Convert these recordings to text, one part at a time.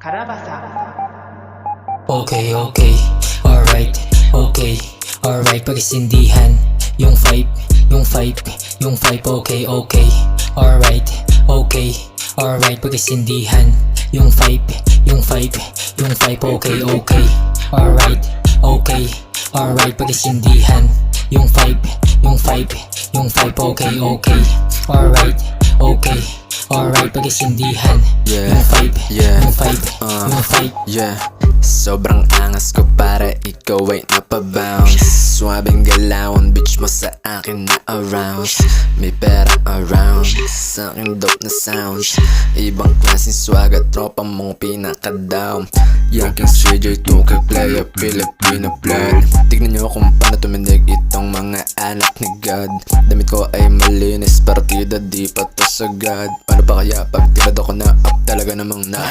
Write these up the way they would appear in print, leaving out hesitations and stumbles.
Karabasa. Okay, okay, alright, okay, alright, pagkasindihan. Yung vibe, yung vibe, yung vibe, okay, okay, alright, okay, alright, pagkasindihan. Yung vibe, yung vibe, yung vibe, okay, okay, alright, okay, alright, pagkasindihan. Yung vibe, yung vibe, yung vibe, okay, okay, alright, okay, alright, pagkasindihan. Yeah, Yung vibe, yeah, yung vibe, yung vibe. yeah. Sobrang angas ko para ikaw ay napabounce. Swabing galawan, bitch mo sa akin na arouse. May pera around, sa akin dope na sounds. Ibang klaseng swag at tropa mong pinaka-down. Young King CJ, 2K player, Filipino blood. Tignan nyo kung paano tumindig itong mga anak ni God. Damit ko ay malinis, partida di pa to sagad. Paano pa kaya pag tinad ako na up talaga namang na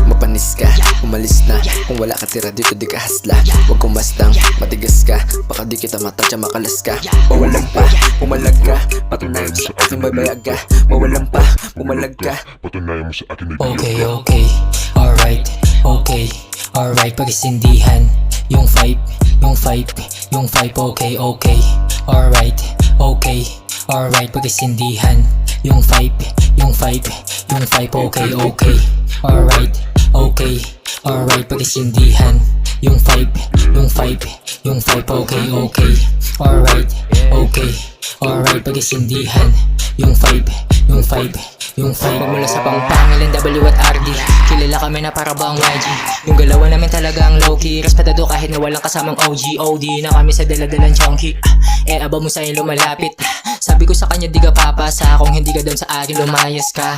mapanis ka, umalis na. Kung wala ka tira dito di ka hasla. Huwag kong bastang matigas ka, baka di kita matadya makalas ka. Mawalang pa, pumalag ka, patunayan mo sa akin may bayag ka. Mawalang pa, pumalag ka, patunayan mo sa akin ay Okay, okay, alright, okay, alright, pagkasindihan. Yung vibe, yung vibe, yung vibe, okay, okay, alright, okay, alright, pagkasindihan. Yung vibe, yung vibe, yung vibe, okay, okay, alright, okay, alright, pagkasindihan. Yung vibe, yung vibe, yung vibe, okay, okay, alright, okay, alright, pagkasindihan. Yung vibe, yung vibe, yung vibe. Mula sa Pangpangilan, W at RD, kilala kami na para bang YG. Yung galawan namin talagang low-key, respetado kahit na walang kasamang OG. OD na kami sa daladalang chunky. Aba mo sa'yo lumalapit. Sabi ko sa kanya di ka papasa kung hindi ka doon sa akin lumayas ka.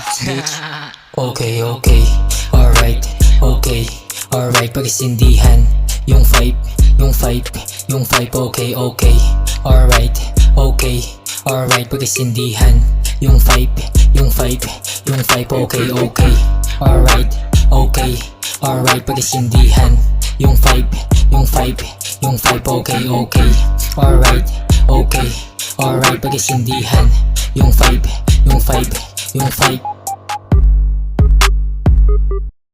Okay, okay, alright, okay, alright, pagkasindihan. Yung vibe, yung vibe, yung vibe, okay, okay, alright, okay, alright, pagkasindihan. Yung vibe, yung vibe, yung vibe, okay, okay, alright, okay, alright, pagkasindihan. Yung vibe, yung vibe, yung vibe, okay, okay, alright, okay, alright, pagkasindihan. Yung vibe, yung vibe, yung vibe.